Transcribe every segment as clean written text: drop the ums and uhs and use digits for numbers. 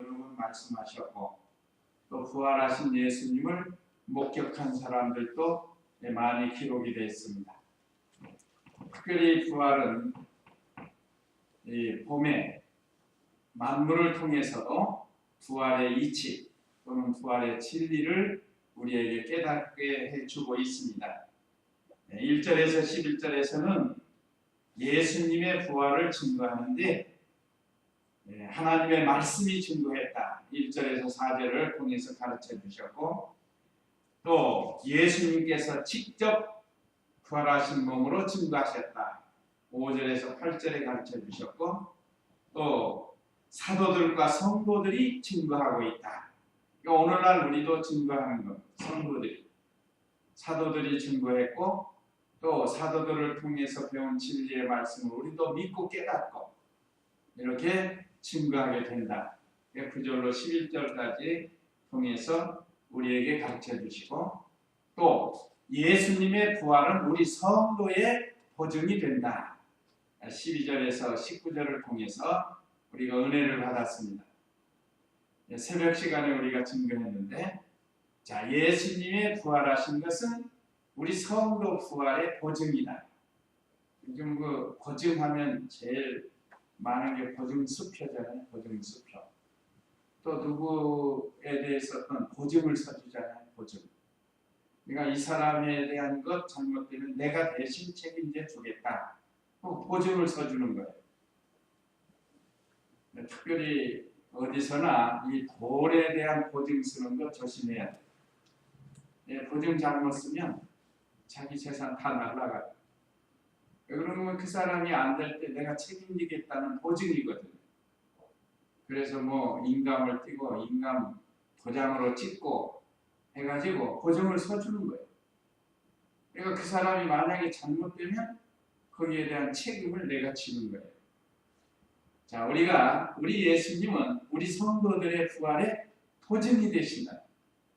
말씀하셨고 또 부활하신 예수님을 목격한 사람들도 많이 기록이 되어 있습니다. 특별히 부활은 이 봄에 만물을 통해서도 부활의 이치 또는 부활의 진리를 우리에게 깨닫게 해주고 있습니다. 1절에서 11절에서는 예수님의 부활을 증거하는데 하나님의 말씀이 증거했다. 1절에서 4절을 통해서 가르쳐 주셨고 또 예수님께서 직접 부활하신 몸으로 증거하셨다. 5절에서 8절에 가르쳐 주셨고 또 사도들과 성도들이 증거하고 있다. 그러니까 오늘날 우리도 증거하는 것, 성도들이 사도들이 증거했고 또 사도들을 통해서 배운 진리의 말씀을 우리도 믿고 깨닫고 이렇게 증거하게 된다. 9절로 11절까지 통해서 우리에게 가르쳐 주시고 또 예수님의 부활은 우리 성도의 보증이 된다. 12절에서 19절을 통해서 우리가 은혜를 받았습니다. 새벽 시간에 우리가 증거했는데 자, 예수님의 부활하신 것은 우리 성도 부활의 보증이다. 요즘 그 보증하면 제일 많은 게 보증수표잖아요. 보증수표. 또 누구에 대해서 어떤 보증을 서주잖아요. 보증. 그러니까 이 사람에 대한 것 잘못되면 내가 대신 책임져 주겠다. 보증을 서주는 거예요. 특별히 어디서나 이 돌에 대한 보증 쓰는 거 조심해야 돼요. 보증 잘못 쓰면 자기 재산 다 날아가요. 그러면 그 사람이 안 될 때 내가 책임지겠다는 보증이거든요. 그래서 뭐 인감을 띄고 인감 도장으로 찍고 해가지고 보증을 서주는 거예요. 그러니까 그 사람이 만약에 잘못되면 거기에 대한 책임을 내가 지는 거예요. 자, 우리 예수님은 우리 성도들의 부활에 보증이 되신다.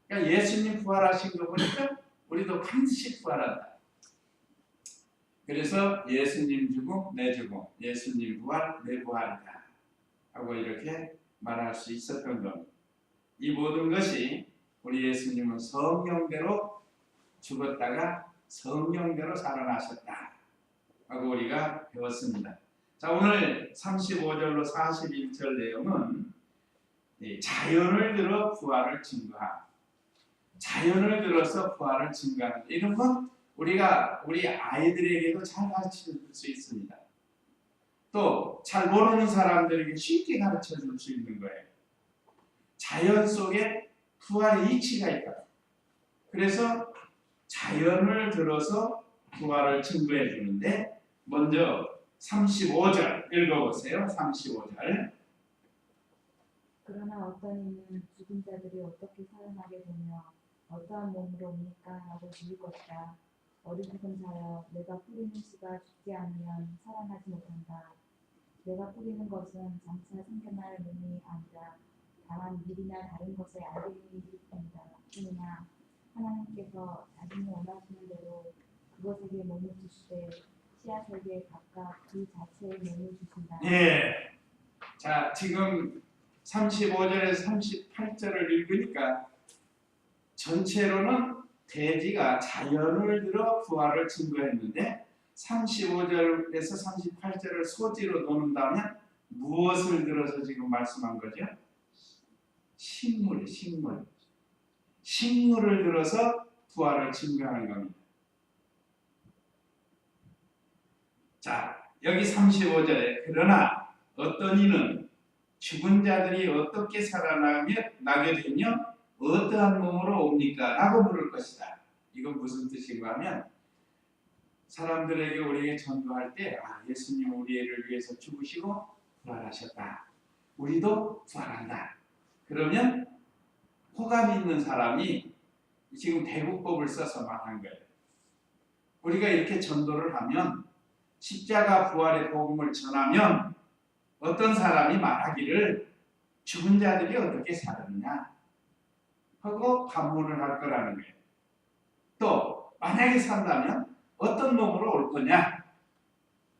그러니까 예수님 부활하신 거 보니까 우리도 반드시 부활한다. 그래서 예수님 죽음 내 죽음, 예수님 부활 내 부활이다 하고 이렇게 말할 수 있었던 겁니다. 이 모든 것이 우리 예수님은 성령대로 죽었다가 성령대로 살아나셨다 하고 우리가 배웠습니다. 자, 오늘 35절로 41절 내용은 자연을 들어 부활을 증거함. 자연을 들어서 부활을 증거하는 이런 건 우리가 우리 아이들에게도 잘 가르쳐 줄 수 있습니다. 또 잘 모르는 사람들에게 쉽게 가르쳐 줄 수 있는 거예요. 자연 속에 부활의 이치가 있다. 그래서 자연을 들어서 부활을 증거해 주는데 먼저 35절 읽어보세요. 35절. 그러나 어떤 이는 죽은 자들이 어떻게 살아나게 되며 어떠한 몸으로 옵니까? 라고 물을 것이다. 어리석은 자여, 내가 뿌리는 씨가 죽지 않으면 살아나지 못한다. 내가 뿌리는 것은 장차 생겨날 몸이 아니라 다만 밀이나 다른 것을 알갱이일 뿐이다. 그러나 하나님께서 자신이 원하시는 대로 그것에게 몸을 주시되 씨앗에게 각각 그 자체의 몸을 주신다. 예. 자, 지금 35절에서 38절을 읽으니까 전체로는 돼지가 자연을 들어 부활을 증거했는데 35절에서 38절을 소지로 놓는다면 무엇을 들어서 지금 말씀한 거죠? 식물. 식물을 들어서 부활을 증거하는 겁니다. 자, 여기 35절에 그러나 어떤 이는 죽은 자들이 어떻게 살아나게 되며 어떠한 몸으로 옵니까? 라고 물을 것이다. 이건 무슨 뜻인가 하면 사람들에게 우리에게 전도할 때 예수님 우리를 위해서 죽으시고 부활하셨다. 우리도 부활한다. 그러면 호감이 있는 사람이 지금 대국법을 써서 말한 거예요. 우리가 이렇게 전도를 하면 십자가 부활의 복음을 전하면 어떤 사람이 말하기를 죽은 자들이 어떻게 살았느냐 하고 반문을 할 거라는 거예요. 또 만약에 산다면 어떤 몸으로 올 거냐,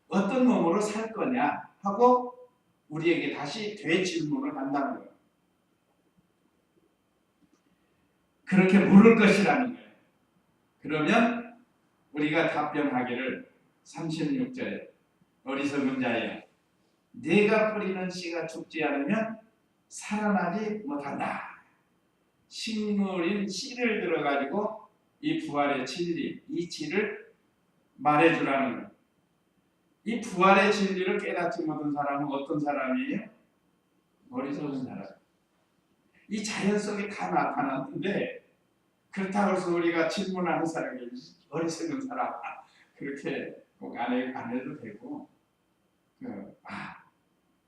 어떤 몸으로 살 거냐 하고 우리에게 다시 되질문을 한다는 거예요. 그렇게 물을 것이라는 거예요. 그러면 우리가 답변하기를 36절에 어리석은 자여 네가 뿌리는 씨가 죽지 않으면 살아나지 못한다. 식물인 씨를 들어가지고 이 부활의 진리, 이 진리를 말해주라는 거예요. 이 부활의 진리를 깨닫지 못한 사람은 어떤 사람이에요? 어리석은 사람. 이 자연 속에 다 나타났는데 그렇다고 해서 우리가 질문하는 사람이 어리석은 사람 그렇게 꼭 안 해도 되고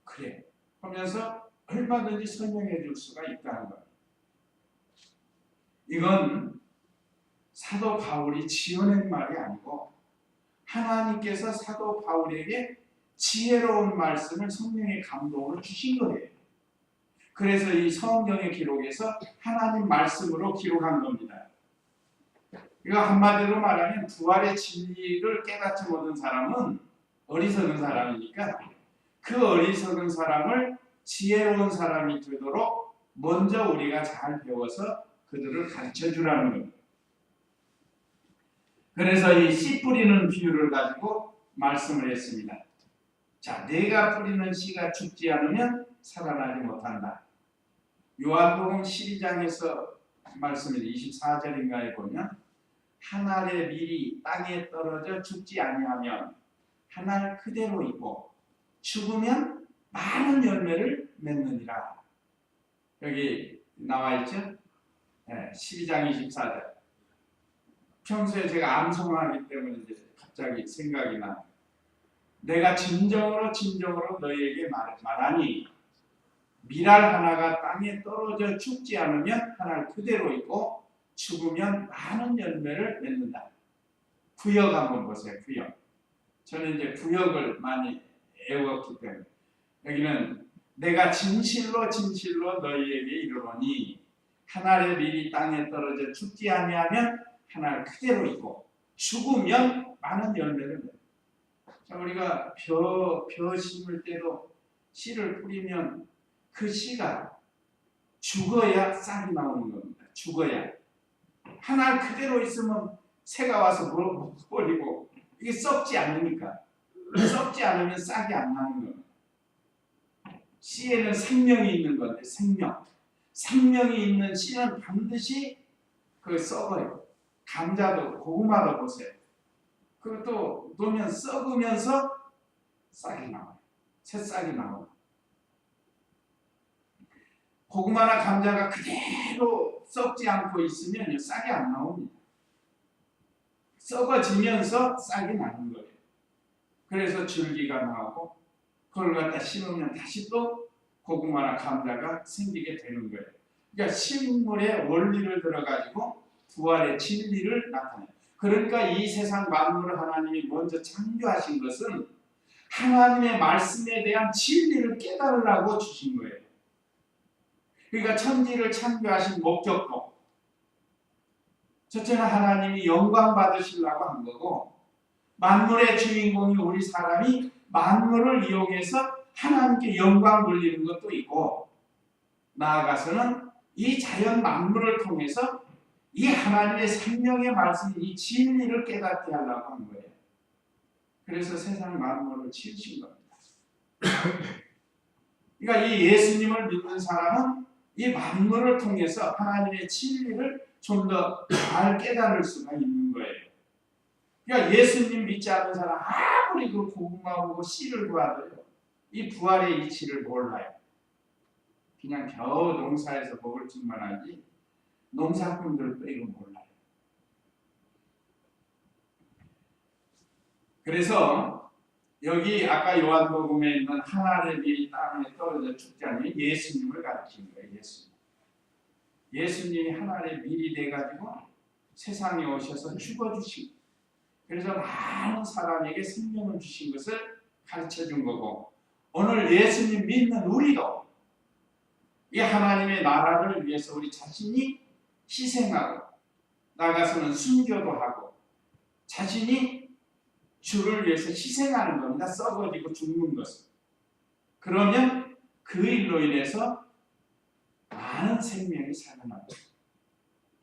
그래 하면서 얼마든지 설명해 줄 수가 있다는 거예요. 이건 사도 바울이 지어낸 말이 아니고 하나님께서 사도 바울에게 지혜로운 말씀을 성령의 감동으로 주신 거예요. 그래서 이 성경의 기록에서 하나님 말씀으로 기록한 겁니다. 이거 한마디로 말하면 부활의 진리를 깨닫지 못한 사람은 어리석은 사람이니까 그 어리석은 사람을 지혜로운 사람이 되도록 먼저 우리가 잘 배워서 그들을 가르쳐 주라는 겁니다. 그래서 이 씨 뿌리는 비유를 가지고 말씀을 했습니다. 자, 내가 뿌리는 씨가 죽지 않으면 살아나지 못한다. 요한복음 12장에서 말씀을 24절인가에 보면 한 알의 밀이 땅에 떨어져 죽지 아니하면 한 알 그대로 있고 죽으면 많은 열매를 맺느니라. 여기 나와 있죠? 12장 24절. 평소에 제가 암송하기 때문에 이제 갑자기 생각이 나. 내가 진정으로 너희에게 말하니 밀알 하나가 땅에 떨어져 죽지 않으면 한 알 그대로 있고 죽으면 많은 열매를 맺는다. 구역 한번 보세요. 구역. 저는 이제 구역을 많이 애웠기 때문에 여기는 내가 진실로 너희에게 이르노니 한 알의 밀이 땅에 떨어져 죽지 아니하면 한 알 그대로 있고 죽으면 많은 열매를 맺는다. 자, 우리가 벼 심을 때도 씨를 뿌리면 그 씨가 죽어야 싹이 나오는 겁니다. 죽어야. 한 알 그대로 있으면 새가 와서 먹어버리고 이게 썩지 않으니까. 썩지 않으면 싹이 안 나는 겁니다. 씨에는 생명이 있는 건데 생명이 있는 씨는 반드시 썩어요. 감자도 고구마도 보세요. 그것도 놓으면 썩으면서 싹이 나와요. 새싹이 나와요. 고구마나 감자가 그대로 썩지 않고 있으면 싹이 안 나옵니다. 썩어지면서 싹이 나는 거예요. 그래서 줄기가 나오고 그걸 갖다 심으면 다시 또 고구마나 감자가 생기게 되는 거예요. 그러니까 식물의 원리를 들어가지고 부활의 진리를 나타내요. 그러니까 이 세상 만물을 하나님이 먼저 창조하신 것은 하나님의 말씀에 대한 진리를 깨달으라고 주신 거예요. 그러니까 천지를 창조하신 목적도 첫째는 하나님이 영광 받으시려고 한 거고 만물의 주인공이 우리 사람이 만물을 이용해서 하나님께 영광 돌리는 것도 있고 나아가서는 이 자연 만물을 통해서 이 하나님의 생명의 말씀, 이 진리를 깨닫게 하려고 한 거예요. 그래서 세상 만물을 지으신 겁니다. 그러니까 이 예수님을 믿는 사람은 이 만물을 통해서 하나님의 진리를 좀 더 잘 깨달을 수가 있는 거예요. 그러니까 예수님 믿지 않는 사람 아무리 그 고구마 보고 씨를 구하더라도 이 부활의 이치를 몰라요. 그냥 겨우 농사에서 먹을 줄만 알지 농사꾼들 빼고 몰라요. 예수님께서 여기 아까 요한복음에 있는 한 알의 밀이 땅에 떨어져 죽지 않으면 예수님을 가르친 거예요. 예수님이 한 알의 밀이 돼가지고 세상에 오셔서 죽어주신 거예요. 그래서 많은 사람에게 생명을 주신 것을 가르쳐준 거고 오늘 예수님 믿는 우리도 이 하나님의 나라를 위해서 우리 자신이 희생하고 나가서는 순교도 하고 자신이 주를 위해서 희생하는 겁니다. 썩어지고 죽는 것은. 그러면 그 일로 인해서 많은 생명이 살아나고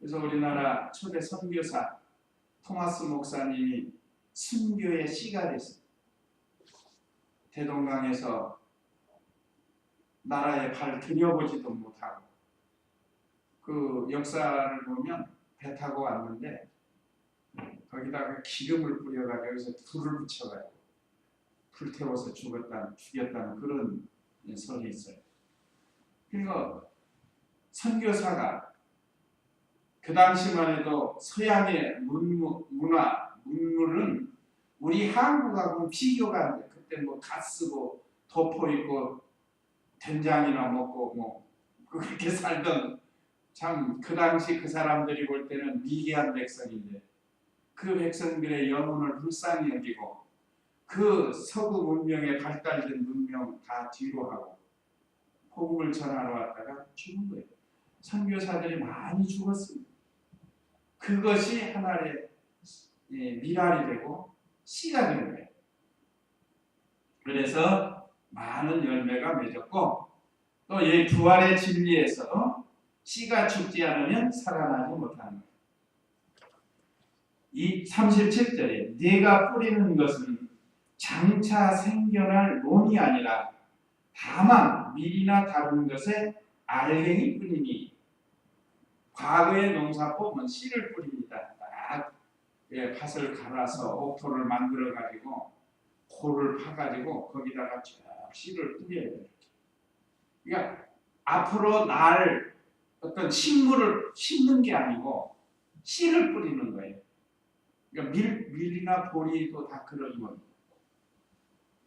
그래서 우리나라 초대 선교사 토마스 목사님이 순교의 씨가 됐어요. 대동강에서 나라에 발 들여보지도 못하고 그 역사를 보면 배 타고 왔는데 거기다가 기름을 뿌려가지고 여기서 불을 붙여가지고 불태워서 죽였다는 그런 설이 있어요. 그러니까 선교사가 그 당시만 해도 서양의 문물은 우리 한국하고 비교가 안 돼. 그때 뭐 갓 쓰고 덮어 입고 된장이나 먹고 뭐 그렇게 살던 참 그 당시 그 사람들이 볼 때는 미개한 백성인데 그 백성들의 영혼을 불쌍히 여기고 그 서구 문명에 발달된 문명 다 뒤로 하고 복음을 전하러 왔다가 죽은 거예요. 선교사들이 많이 죽었습니다. 그것이 하나의 미랄이 되고 씨가 되는 거예요. 그래서 많은 열매가 맺었고 또 이 부활의 진리에서 씨가 죽지 않으면 살아나지 못하는 거예요. 이 37절에 네가 뿌리는 것은 장차 생겨날 논이 아니라 다만 밀이나 다른 것의 알갱이 뿐이니 과거의 농사법은 씨를 뿌립니다. 딱 밭을 갈아서 옥토를 만들어 가지고 골을 파가지고 거기다가 쭉 씨를 뿌려야 돼요. 그러니까 앞으로 날 어떤 식물을 심는 게 아니고 씨를 뿌리는 거예요. 그러니까 밀이나 보리도 다 그런 겁니다.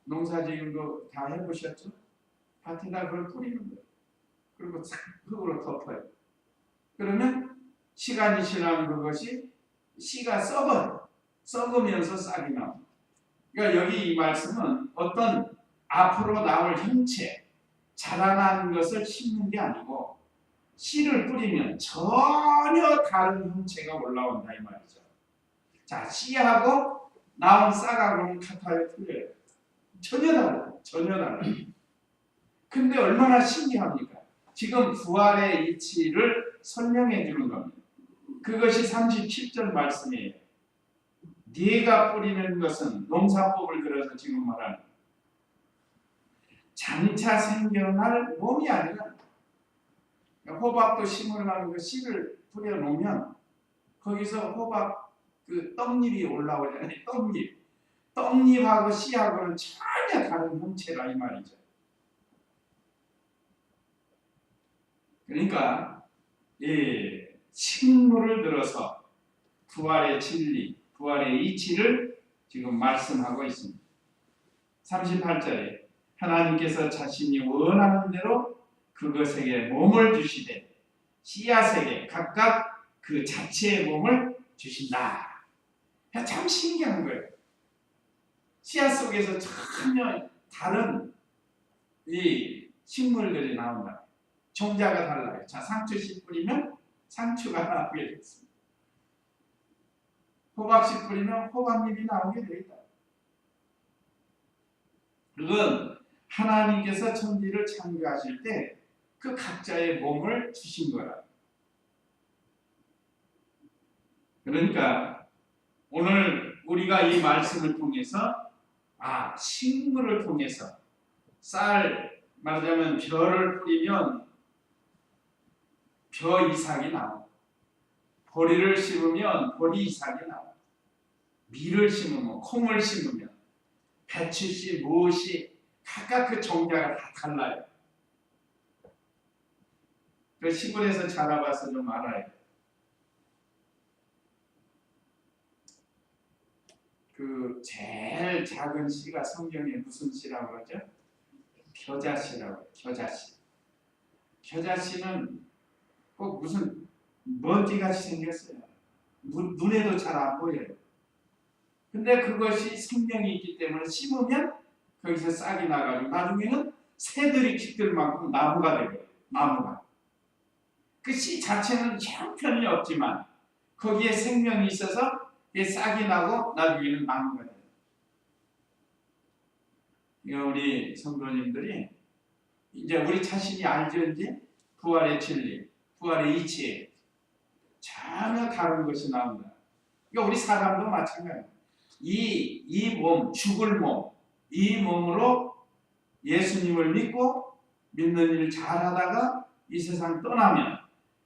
농사지음도 다 해보셨죠? 밭에다 그걸 뿌리는 거예요. 그리고 흙으로 덮어요. 그러면 시간이 지나면 그것이 씨가 썩어요. 썩으면서 싹이 나옵니다. 그러니까 여기 이 말씀은 어떤 앞으로 나올 형체, 자라난 것을 심는 게 아니고 씨를 뿌리면 전혀 다른 형체가 올라온다 이 말이죠. 자, 씨하고 나온 싹하고는 같아요, 틀려요? 전혀 달라요. 전혀 달라요. 근데 얼마나 신기합니까? 지금 부활의 이치를 설명해 주는 겁니다. 그것이 37절 말씀이에요. 네가 뿌리는 것은 농사법을 들어서 지금 말하는 장차 생겨날 몸이 아니라 호박도 심으려는 그 씨를 뿌려놓으면 거기서 호박 그 떡잎이 올라오잖아요. 떡잎하고 씨하고는 전혀 다른 형체라 이 말이죠. 그러니까 이 식물을 들어서 부활의 진리, 부활의 이치를 지금 말씀하고 있습니다. 38절에 하나님께서 자신이 원하는 대로 그것에게 몸을 주시되 씨앗에게 각각 그 자체의 몸을 주신다. 참 신기한 거예요. 씨앗 속에서 전혀 다른 이 식물들이 나온다. 종자가 달라요. 자, 상추씨 뿌리면 상추가 나오게 됐습니다. 호박씨 뿌리면 호박잎이 나오게 되어 있다. 그건 하나님께서 천지를 창조하실 때 그 각자의 몸을 주신 거라. 그러니까 오늘 우리가 이 말씀을 통해서 식물을 통해서 쌀 말하자면 벼를 뿌리면 벼 이삭이 나와. 보리를 심으면 보리 이삭이 나와. 밀을 심으면 콩을 심으면 배추씨, 무엇이 각각 그 종자가 다 달라요. 그 시골에서 자라봐서 좀 알아요. 그 제일 작은 씨가 성경에 무슨 씨라고 그러죠? 겨자씨라고 해요. 겨자씨. 겨자씨는 꼭 무슨 먼지같이 생겼어요. 눈에도 잘 안 보여요. 근데 그것이 생명이 있기 때문에 심으면 거기서 싹이 나가지고 나중에는 새들이 깃들 만큼 나무가 되고요. 나무가. 그 씨 자체는 형편이 없지만 거기에 생명이 있어서 싹이 나고 나중에는 나무가 돼요. 우리 성도님들이 이제 우리 자신이 알죠. 이제 부활의 진리, 부활의 이치. 전혀 다른 것이 나온다. 그러니까 우리 사람도 마찬가지예요. 이 몸, 죽을 몸, 이 몸으로 예수님을 믿고 믿는 일 잘하다가 이 세상 떠나면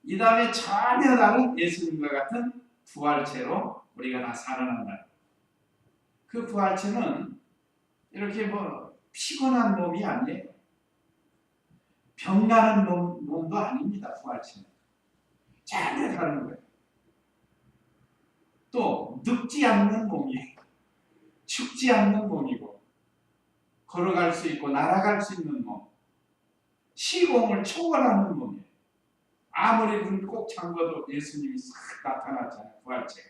이 다음에 전혀 다른 예수님과 같은 부활체로 우리가 다 살아난다. 그 부활체는 이렇게 뭐 피곤한 몸이 아니에요. 병나는 몸도 아닙니다. 부활체는. 전혀 다른 거예요. 또 늙지 않는 몸이에요. 죽지 않는 몸이고 걸어갈 수 있고 날아갈 수 있는 몸. 시공을 초월하는 몸이에요. 아무리 눈 꼭 잠궈도 예수님이 싹 나타나잖아요. 부활체가.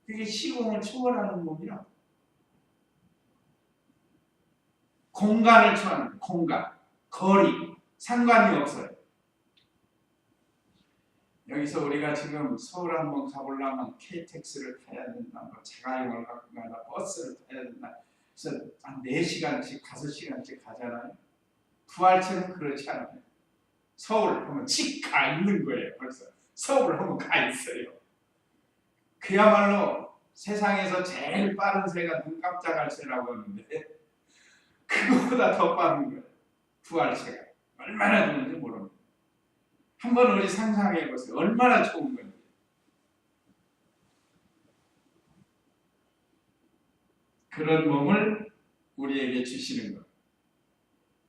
그게 시공을 초월하는 몸이라고. 공간을 초월하는 거예요. 공간, 거리, 상관이 없어요. 여기서 우리가 지금 서울 한번 가보려면 KTX를 타야 된다, 뭐 자가용을 갖고 간다, 버스를 타야 된다. 그래서 한 4시간씩, 5시간씩 가잖아요. 부활체는 그렇지 않아요. 서울 하면 칙 가 있는 거예요. 벌써 서울 하면 가 있어요. 그야말로 세상에서 제일 빠른 새가 눈 깜짝할 새라고 하는데 그거보다 더 빠른 거예요. 부활체가 얼마나 좋은지 모릅니다. 한번 우리 상상해 보세요. 얼마나 좋은 건지. 그런 몸을 우리에게 주시는 거예요.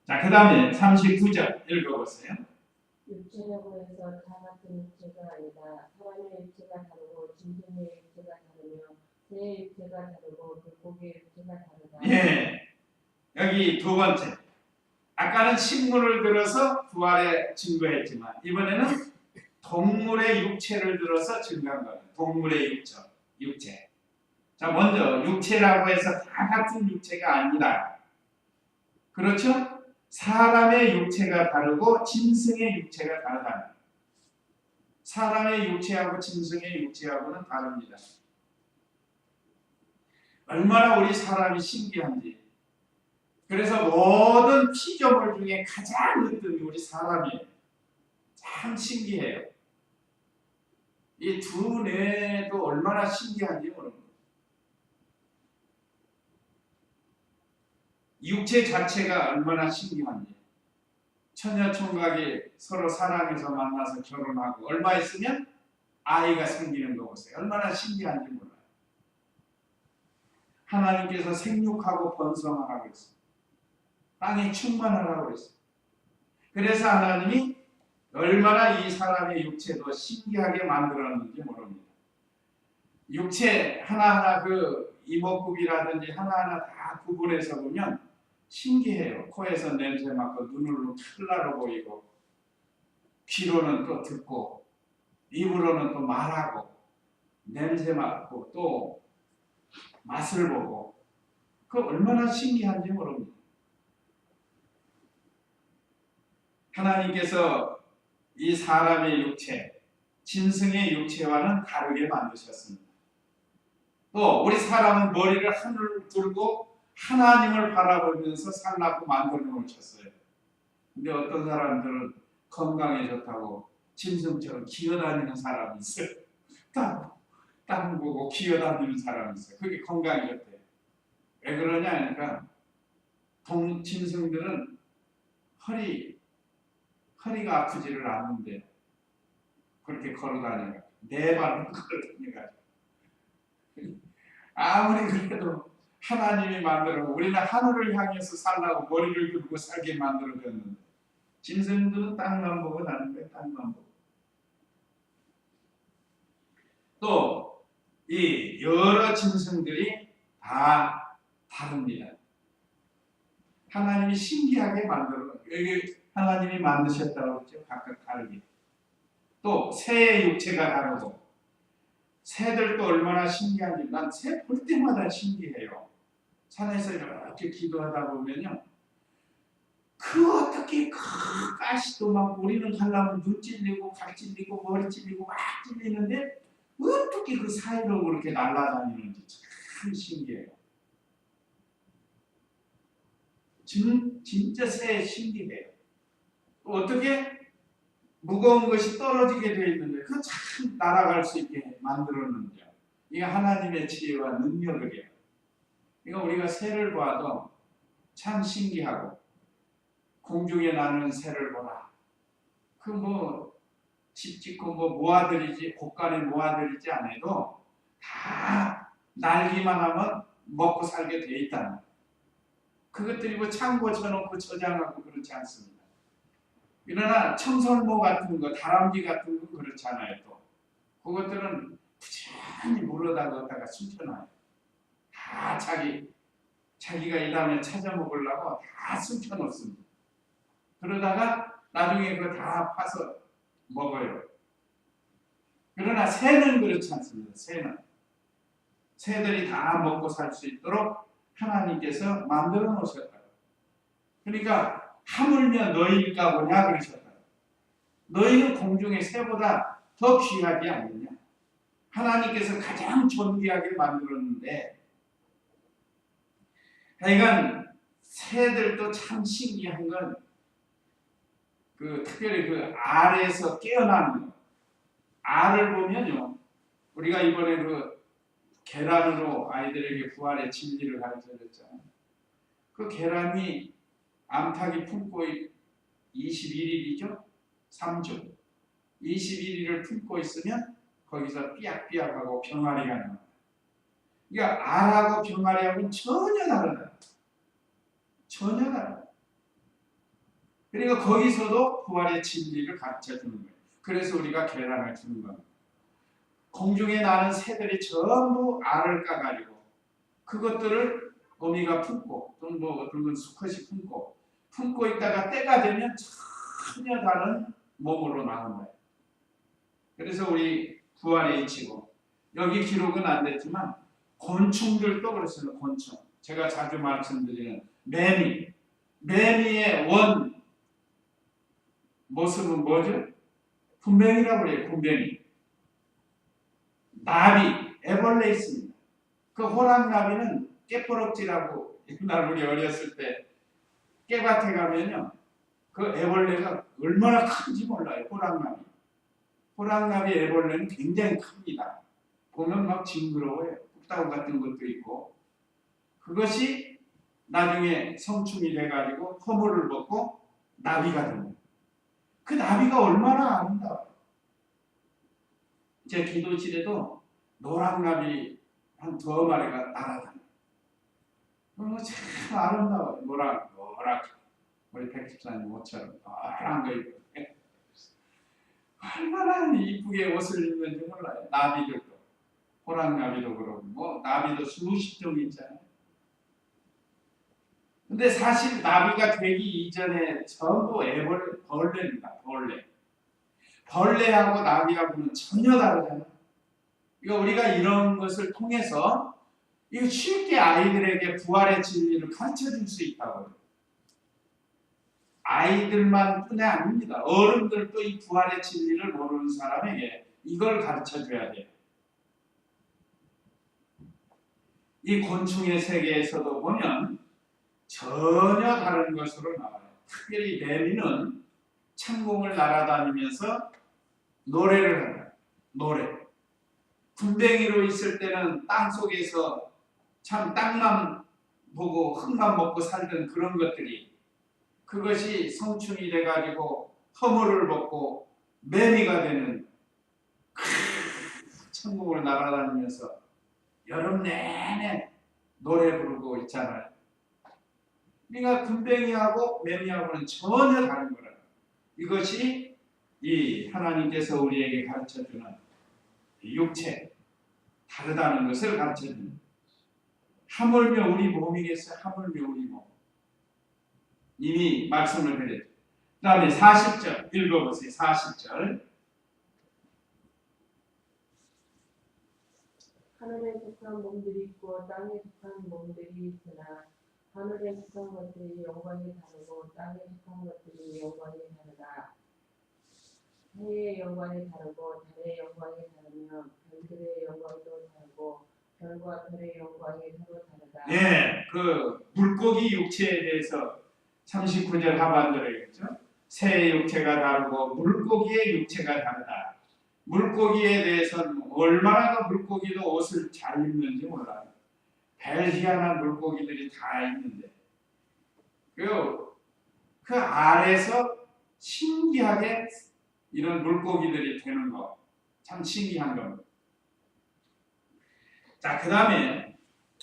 자, 그 다음에 39절 읽어보세요. 육체라고 해서 다 같은 육체가 아니다. 사람의 육체가 다르고 짐승의 육체가 다르며 새의 육체가 다르고 물고기의 육체가 다르다. 예, 여기 두 번째. 아까는 식물을 들어서 부활에 증거했지만 이번에는 동물의 육체를 들어서 증거한 거예요. 동물의 육체. 자, 먼저 육체라고 해서 다 같은 육체가 아니라, 그렇죠? 사람의 육체가 다르고 짐승의 육체가 다르다. 사람의 육체하고 짐승의 육체하고는 다릅니다. 얼마나 우리 사람이 신기한지. 그래서 모든 피조물 중에 가장 으뜸이 우리 사람이에요. 참 신기해요. 이 두 뇌도 얼마나 신기한지 모릅니다. 육체 자체가 얼마나 신기한지. 처녀 총각이 서로 사랑해서 만나서 결혼하고 얼마 있으면 아이가 생기는 거 보세요. 얼마나 신기한지 몰라요. 하나님께서 생육하고 번성하라고 했어요. 땅에 충만하라고 했어요. 그래서 하나님이 얼마나 이 사람의 육체도 신기하게 만들었는지 모릅니다. 육체 하나하나 그 이목구비라든지 하나하나 다 구분해서 보면 신기해요. 코에서 냄새 맡고 눈으로 칼라로 보이고 귀로는 또 듣고 입으로는 또 말하고 냄새 맡고 또 맛을 보고 그 얼마나 신기한지 모릅니다. 하나님께서 이 사람의 육체, 짐승의 육체와는 다르게 만드셨습니다. 또 우리 사람은 머리를 하늘로 들고 하나님을 바라보면서 살라고 만들어 놓으셨어요. 근데 어떤 사람들은 건강에 좋다고 짐승처럼 기어다니는 사람이 있어요. 땅 보고 기어다니는 사람이 있어요. 그게 건강에 좋대요. 왜 그러냐 하니까 짐승들은 허리가 아프지를 않는데 그렇게 걸어다녀요. 네 발로 걸어다녀가지고 아무리 그래도 하나님이 만들어 우리는 하늘을 향해서 살라고 머리를 들고 살게 만들어졌는데 짐승들은 땅만 보고 나는 거예요. 땅만 보고. 또 이 여러 짐승들이 다 다릅니다. 하나님이 신기하게 만들어 여기 하나님이 만드셨다고 했죠. 각각 다르게. 또 새의 육체가 다르고 새들도 얼마나 신기한지 난 새 볼 때마다 신기해요. 산에서 이렇게 기도하다 보면요. 그 어떻게 그 가시도 막 우리는 가려면 눈 찔리고 각 찔리고 머리 찔리고 막 찔리는데 어떻게 그 사이로 그렇게 날아다니는지 참 신기해요. 진짜 새 신기해요. 어떻게 무거운 것이 떨어지게 되어 있는데 그 참 날아갈 수 있게 만들었는데요. 이게 하나님의 지혜와 능력이에요. 그러니까 우리가 새를 봐도 참 신기하고 공중에 나는 새를 보라. 그 뭐 집 짓고 뭐 모아들이지 곳간에 모아들이지 않아도 다 날기만 하면 먹고 살게 돼 있다는 거예요. 그것들이 뭐 창고 쳐놓고 저장하고 그렇지 않습니다. 그러나 청설모 같은 거, 다람쥐 같은 거 그렇지 않아요. 또 그것들은 부지런히 물어다 뒀다가 숨겨놔요. 다 자기가 이 다음에 찾아 먹으려고 다 숨겨놓습니다. 그러다가 나중에 그거 다 파서 먹어요. 그러나 새는 그렇지 않습니다. 새들이 다 먹고 살 수 있도록 하나님께서 만들어 놓으셨다. 그러니까 하물며 너희일까 보냐 그러셨다. 너희는 공중의 새보다 더 귀하지 않느냐. 하나님께서 가장 존귀하게 만들었는데, 하여간 새들도 참 신기한 건 특별히 그 알에서 깨어나는 거. 알을 보면요, 우리가 이번에 계란으로 아이들에게 부활의 진리를 가르쳐줬잖아요. 그 계란이 암탉이 품고 21일이죠? 3주. 21일을 품고 있으면 거기서 삐약삐약하고 병아리가 나와요. 그러니까 알하고 병아리하고는 전혀 다르다. 전혀 다르다. 그러니까 거기서도 부활의 진리를 가르쳐주는 거예요. 그래서 우리가 계란을 주는 겁니다. 공중에 나는 새들이 전부 알을 까가지고 그것들을 어미가 품고 또는 뭐 어떤 건 수컷이 품고 있다가 때가 되면 전혀 다른 몸으로 나온 거예요. 그래서 우리 부활의 이치고 여기 기록은 안 됐지만 곤충들도 그렇습니다. 곤충. 제가 자주 말씀드리는 매미의 원 모습은 뭐죠? 군뱅이라고 해요. 군뱅이. 나비, 애벌레 있습니다. 그 호랑나비는 깨뿌럭지라고 옛날 우리 어렸을 때 깨밭에 가면요, 그 애벌레가 얼마나 큰지 몰라요. 호랑나비 애벌레는 굉장히 큽니다. 보면 막 징그러워요. 뚝따구 같은 것도 있고. 그것이 나중에 성충이 돼가지고 허물을 벗고 나비가 됩니다. 그 나비가 얼마나 아름다워요. 제 기도실에도 노랑나비 한 2마리가 날아다녀요. 참 아름다워요. 노랗게. 우리 백집사님 옷처럼 노란 거 입고 얼마나 이쁘게 옷을 입는지 몰라요. 나비들도. 호랑나비도 그러고 뭐 나비도 수십 종 있잖아요. 근데 사실 나비가 되기 이전에 전부 벌레입니다. 벌레하고 나비하고는 전혀 다르잖아요. 이거 우리가 이런 것을 통해서 이거 쉽게 아이들에게 부활의 진리를 가르쳐 줄 수 있다고요. 아이들만 뿐이 아닙니다. 어른들도 이 부활의 진리를 모르는 사람에게 이걸 가르쳐 줘야 돼요. 이 곤충의 세계에서도 보면 전혀 다른 것으로 나와요. 특별히 매미는 창공을 날아다니면서 노래를 하는 노래. 군뱅이로 있을 때는 땅 속에서 참 땅만 보고 흙만 먹고 살던 그런 것들이 그것이 성충이 돼가지고 허물을 벗고 매미가 되는 천국을 날아다니면서 여름 내내 노래 부르고 있잖아요. 그러니까 군뱅이하고 매미하고는 전혀 다른 거라요. 이것이 이 하나님께서 우리에게 가르쳐주는 육체 다르다는 것을 가르쳐줍니다. 하물며 우리 몸이겠어요. 하물며 우리 몸. 이미 말씀을 드렸죠. 그 다음에 40절 읽어보세요. 40절. 하늘에 속한 몸들이 있고 땅에 속한 몸들이 있으나 하늘에 속한 것들이 영광이 다르고 땅에 속한 것들이 영광이 다르다. 해의 영광이 다르고 달의 영광이 다르며 별들의 영광도 다르고 별과 별의 영광이 서로 다르다. 네, 그 물고기 육체에 대해서 39절 하반절에 있죠. 새의 육체가 다르고 물고기의 육체가 다르다. 물고기에 대해서는 얼마나 그 물고기도 옷을 잘 입는지 몰라요. 벨희한한 물고기들이 다 있는데 그 알에서 신기하게 이런 물고기들이 되는 거 참 신기한 겁니다. 자, 그 다음에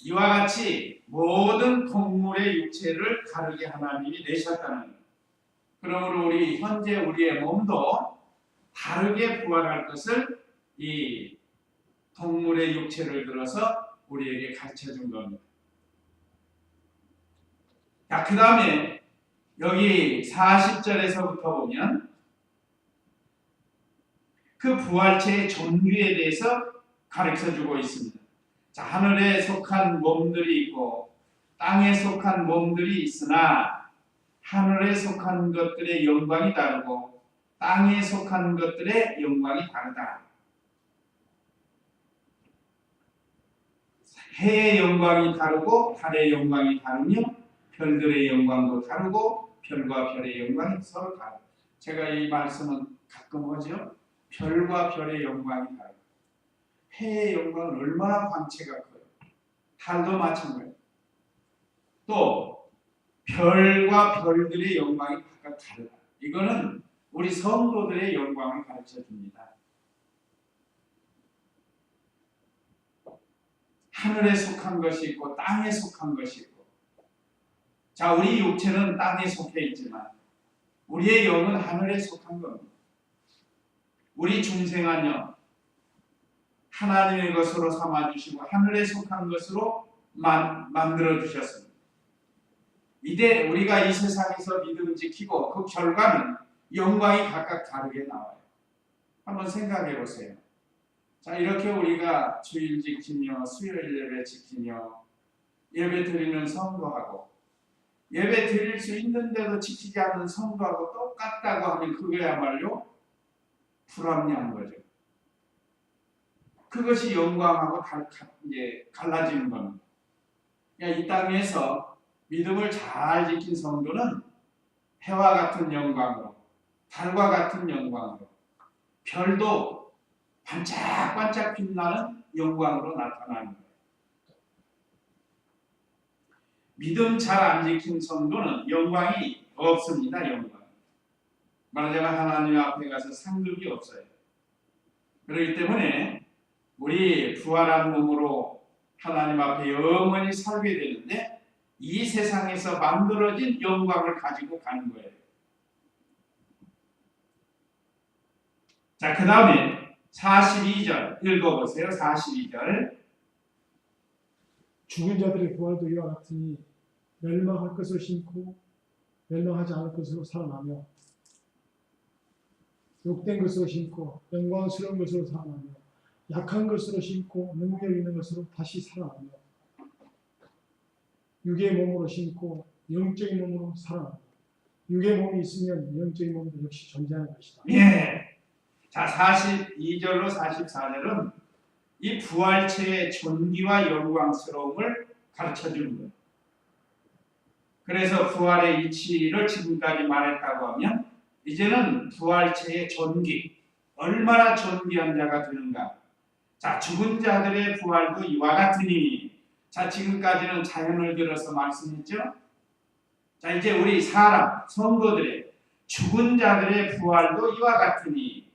이와 같이 모든 동물의 육체를 다르게 하나님이 내셨다는 거예요. 그러므로 우리 현재 우리의 몸도 다르게 부활할 것을 이 동물의 육체를 들어서 우리에게 가르쳐 준 겁니다. 자, 그 다음에 여기 40절에서부터 보면 그 부활체의 존귀에 대해서 가르쳐 주고 있습니다. 자, 하늘에 속한 몸들이 있고 땅에 속한 몸들이 있으나 하늘에 속한 것들의 영광이 다르고 땅에 속한 것들의 영광이 다르다. 해의 영광이 다르고 달의 영광이 다르며 별들의 영광도 다르고 별과 별의 영광이 서로 다르다. 제가 이 말씀은 가끔 하죠. 별과 별의 영광이 다르다. 해의 영광은 얼마나 광채가 커요. 달도 마찬가지예요. 또 별과 별들의 영광이 각각 다르다. 이거는 우리 성도들의 영광을 가르쳐 줍니다. 하늘에 속한 것이 있고 땅에 속한 것이 있고, 자, 우리 육체는 땅에 속해 있지만 우리의 영은 하늘에 속한 겁니다. 우리 중생한 영 하나님의 것으로 삼아주시고 하늘에 속한 것으로 만들어 주셨습니다. 이제 우리가 이 세상에서 믿음 지키고 그 결과는 영광이 각각 다르게 나와요. 한번 생각해 보세요. 자, 이렇게 우리가 주일 지키며 수요일 예배 지키며 예배 드리는 성도하고 예배 드릴 수 있는데도 지키지 않는 성도하고 똑같다고 하면 그거야말로 불합리한 거죠. 그것이 영광하고 갈라지는 겁니다. 그러니까 이 땅에서 믿음을 잘 지킨 성도는 해와 같은 영광으로, 달과 같은 영광으로, 별도 반짝반짝 빛나는 영광으로 나타나는 거예요. 믿음 잘 안 지킨 성도는 영광이 없습니다. 영광. 말하자면 하나님 앞에 가서 상급이 없어요. 그렇기 때문에 우리 부활한 몸으로 하나님 앞에 영원히 살게 되는데 이 세상에서 만들어진 영광을 가지고 가는 거예요. 자, 그 다음에 42절 읽어보세요. 42절. 죽은 자들의 부활도 이와 같으니 멸망할 것을 심고 멸망하지 않을 것으로 살아나며 욕된 것으로 심고 영광스러운 것으로 살아나며 약한 것으로 심고 능력 있는 것으로 다시 살아나며 육의 몸으로 심고 영적인 몸으로 살아나며 육의 몸이 있으면 영적인 몸도 역시 존재하는 것이다. 예. 자, 42절로 44절은 이 부활체의 존귀와 영광스러움을 가르쳐 주는 거예요. 그래서 부활의 이치를 지금까지 말했다고 하면 이제는 부활체의 존귀, 얼마나 존귀한 자가 되는가. 자, 죽은 자들의 부활도 이와 같으니, 자, 지금까지는 자연을 들어서 말씀했죠. 자, 이제 우리 사람, 성도들의 죽은 자들의 부활도 이와 같으니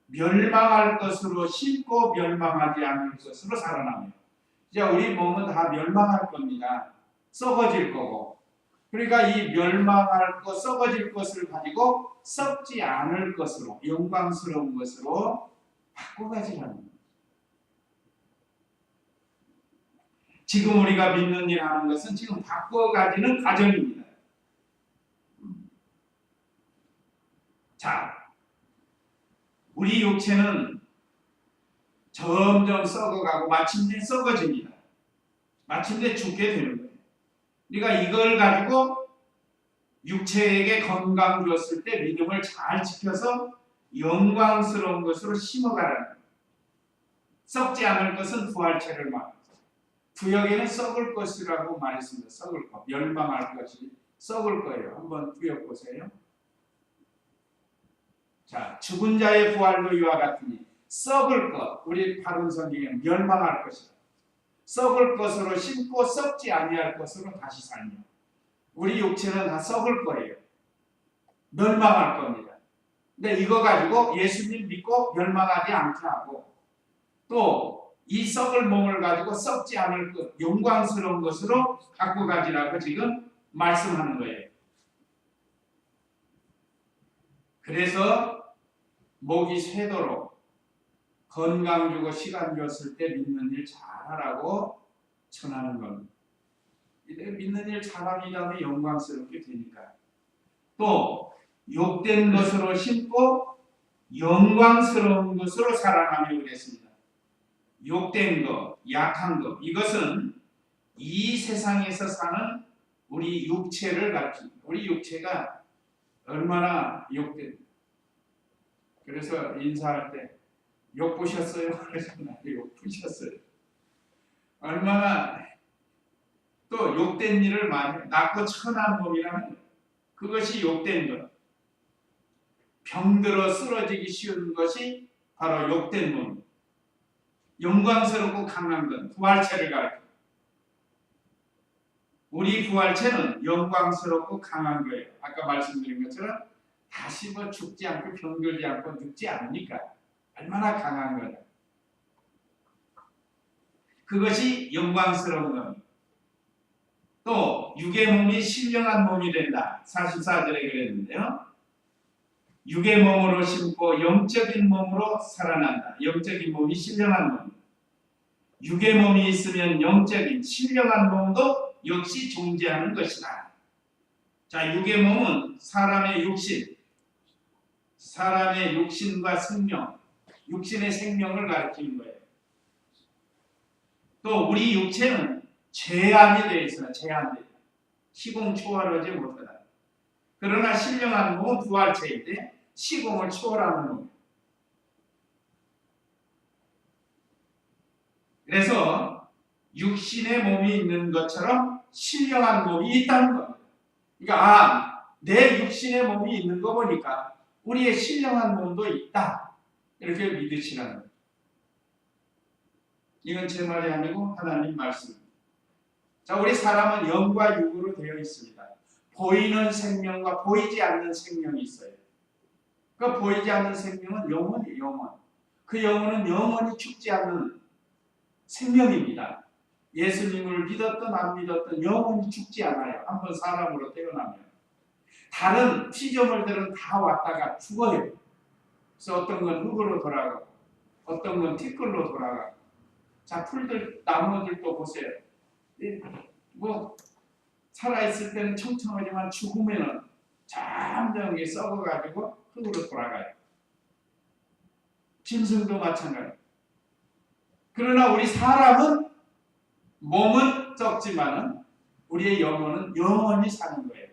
멸망할 것으로 심고 멸망하지 않을 것으로 살아나며, 이제 우리 몸은 다 멸망할 겁니다. 썩어질 거고, 그러니까 이 멸망할 것, 썩어질 것을 가지고 썩지 않을 것으로, 영광스러운 것으로 바꿔가지라는 거예요. 지금 우리가 믿는 일 하는 것은 지금 바꿔가지는 과정입니다. 자, 우리 육체는 점점 썩어가고 마침내 썩어집니다. 마침내 죽게 되는 거예요. 우리가 이걸 가지고 육체에게 건강 주었을 때 믿음을 잘 지켜서 영광스러운 것으로 심어가라는 거예요. 썩지 않을 것은 부활체를 말합니다. 구역에는 썩을 것이라고 말했습니다. 썩을 것, 멸망할 것이 썩을 거예요. 한번 구역 보세요. 자, 죽은 자의 부활도 이와 같으니 썩을 것, 우리 바른 성경에 멸망할 것이다. 썩을 것으로 심고 썩지 아니할 것으로 다시 살며. 우리 육체는 다 썩을 거예요. 멸망할 겁니다. 근데 이거 가지고 예수님 믿고 멸망하지 않게 하고 또 이 썩을 몸을 가지고 썩지 않을 것, 영광스러운 것으로 갖고 가지라고 지금 말씀하는 거예요. 그래서 목이 쇠도록 건강 주고 시간 줬을 때 믿는 일 잘하라고 전하는 겁니다. 믿는 일 잘하면 다음에 영광스럽게 되니까. 또 욕된 것으로 심고 영광스러운 것으로 살아가며 그랬습니다. 욕된 것, 약한 것, 이것은 이 세상에서 사는 우리 육체를 가르칩니다. 우리 육체가 얼마나 욕된. 그래서 인사할 때 욕 보셨어요? 그러잖아요. 욕 보셨어요. 얼마나 또 욕된 일을 많이 해. 낳고 천한 몸이라는 것. 그것이 욕된 것. 병들어 쓰러지기 쉬운 것이 바로 욕된 몸. 영광스럽고 강한 것, 부활체를 가르칩니다. 우리 부활체는 영광스럽고 강한 거예요. 아까 말씀드린 것처럼 다시 죽지 않고 병들지 않고 늙지 않으니까 얼마나 강한 거냐. 그것이 영광스러운 겁니다. 또 육의 몸이 신령한 몸이 된다. 44절에 그랬는데요. 육의 몸으로 심고 영적인 몸으로 살아난다. 영적인 몸이 신령한 몸. 육의 몸이 있으면 영적인 신령한 몸도 역시 존재하는 것이다. 자, 육의 몸은 사람의 육신, 사람의 육신과 생명, 육신의 생명을 가리키는 거예요. 또 우리 육체는 제한이 되어 있어요. 제한돼. 시공 초월하지 못하다. 그러나 신령한 몸은 부활체인데 시공을 초월하는 몸. 그래서 육신의 몸이 있는 것처럼 신령한 몸이 있다는 겁니다. 그러니까 내 육신의 몸이 있는 거 보니까 우리의 신령한 몸도 있다. 이렇게 믿으시라는 거예요. 이건 제 말이 아니고 하나님 말씀입니다. 자, 우리 사람은 영과 육으로 되어 있습니다. 보이는 생명과 보이지 않는 생명이 있어요. 그 보이지 않는 생명은 영혼이에요. 영혼. 그 영혼은 영원히 죽지 않는 생명입니다. 예수님을 믿었든 안 믿었든 영원히 죽지 않아요. 한번 사람으로 태어나면. 다른 피조물들은 다 왔다가 죽어요. 그래서 어떤 건 흙으로 돌아가고 어떤 건 티끌로 돌아가고. 자, 풀들, 나무들도 보세요. 살아있을 때는 청청하지만 죽으면은 점점 썩어가지고 흙으로 돌아가요. 짐승도 마찬가지. 그러나 우리 사람은 몸은 썩지만은 우리의 영혼은 영원히 사는 거예요.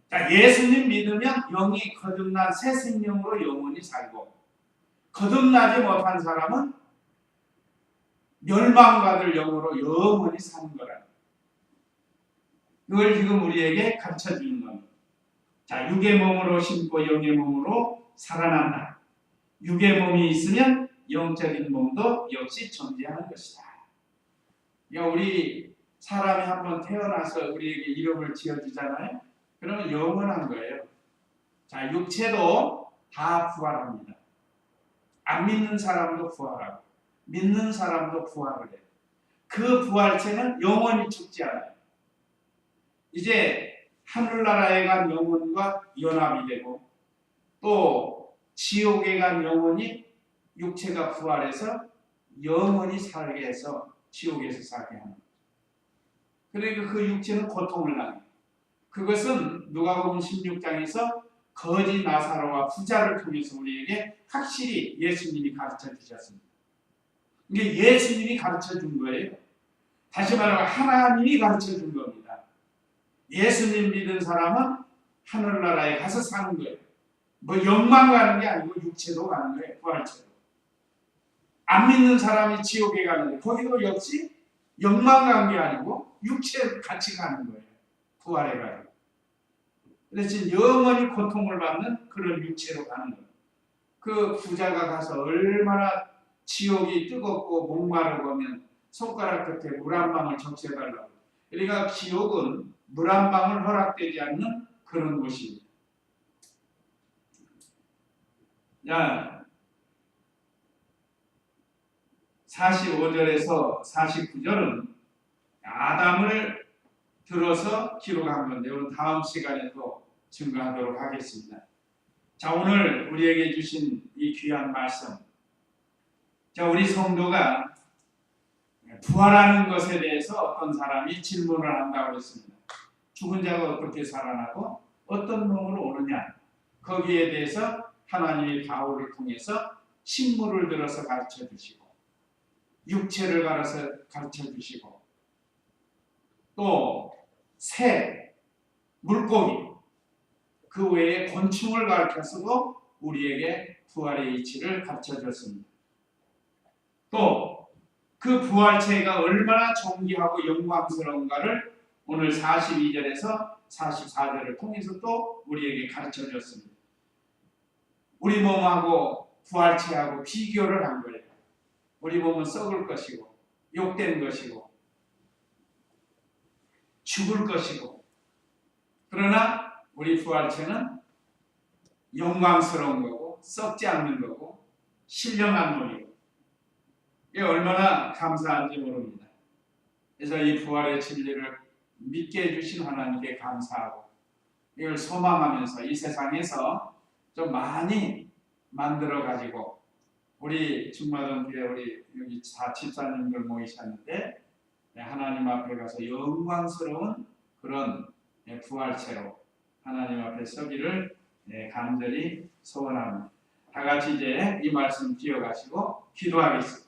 자, 예수님 믿으면 영이 거듭난 새 생명으로 영원히 살고 거듭나지 못한 사람은 멸망받을 영으로 영원히 사는 거라. 그걸 지금 우리에게 가르쳐 주는 겁니다. 자, 육의 몸으로 심고 영의 몸으로 살아난다. 육의 몸이 있으면 영적인 몸도 역시 존재하는 것이다. 그러니까 우리 사람이 한번 태어나서 우리에게 이름을 지어주잖아요. 그러면 영원한 거예요. 자, 육체도 다 부활합니다. 안 믿는 사람도 부활하고 믿는 사람도 부활을 해요. 그 부활체는 영원히 죽지 않아요. 이제 하늘나라에 간 영혼과 연합이 되고 또 지옥에 간 영혼이 육체가 부활해서 영원히 살게 해서 지옥에서 살게 하는 거예요. 그러니까 그 육체는 고통을 당해요. 그것은 누가복음 16장에서 거지 나사로와 부자를 통해서 우리에게 확실히 예수님이 가르쳐 주셨습니다. 이게 예수님이 가르쳐 준 거예요. 다시 말하면 하나님이 가르쳐 준 겁니다. 예수님 믿은 사람은 하늘나라에 가서 사는 거예요. 영만 가는 게 아니고 육체도 가는 거예요. 부활체도. 안 믿는 사람이 지옥에 가는데 거기도 역시 영만 가는 게 아니고 육체를 같이 가는 거예요. 부활해 가지고. 대신 영원히 고통을 받는 그런 육체로 가는 거예요. 그 부자가 가서 얼마나 지옥이 뜨겁고 목마르고 하면 손가락 끝에 물 한 방울 적셔달라고. 그러니까 지옥은 물 한 방울 허락되지 않는 그런 곳입니다. 야, 45절에서 49절은 아담을 들어서 기록한 건데 오늘 다음 시간에 또 증거하도록 하겠습니다. 자, 오늘 우리에게 주신 이 귀한 말씀. 자, 우리 성도가 부활하는 것에 대해서 어떤 사람이 질문을 한다고 했습니다. 죽은 자가 어떻게 살아나고 어떤 몸으로 오느냐. 거기에 대해서 하나님이 바울을 통해서 식물을 들어서 가르쳐 주시고 육체를 가르쳐 주시고 또 새, 물고기 그 외에 곤충을 가르쳐서도 우리에게 부활의 이치를 가르쳐 줬습니다. 또 그 부활체가 얼마나 존귀하고 영광스러운가를 오늘 42절에서 44절을 통해서 또 우리에게 가르쳐 줬습니다. 우리 몸하고 부활체하고 비교를 한 거예요. 우리 몸은 썩을 것이고 욕된 것이고 죽을 것이고 그러나 우리 부활체는 영광스러운 거고 썩지 않는 거고 신령한 몸이고 이게 얼마나 감사한지 모릅니다. 그래서 이 부활의 진리를 믿게 해주신 하나님께 감사하고 이걸 소망하면서 이 세상에서 좀 많이 만들어 가지고 우리 중마동교회 우리 여기 집사님들 모이셨는데 하나님 앞에 가서 영광스러운 그런 부활체로 하나님 앞에 서기를 간절히 소원합니다. 다 같이 이제 이 말씀 기억하시고 기도하겠습니다.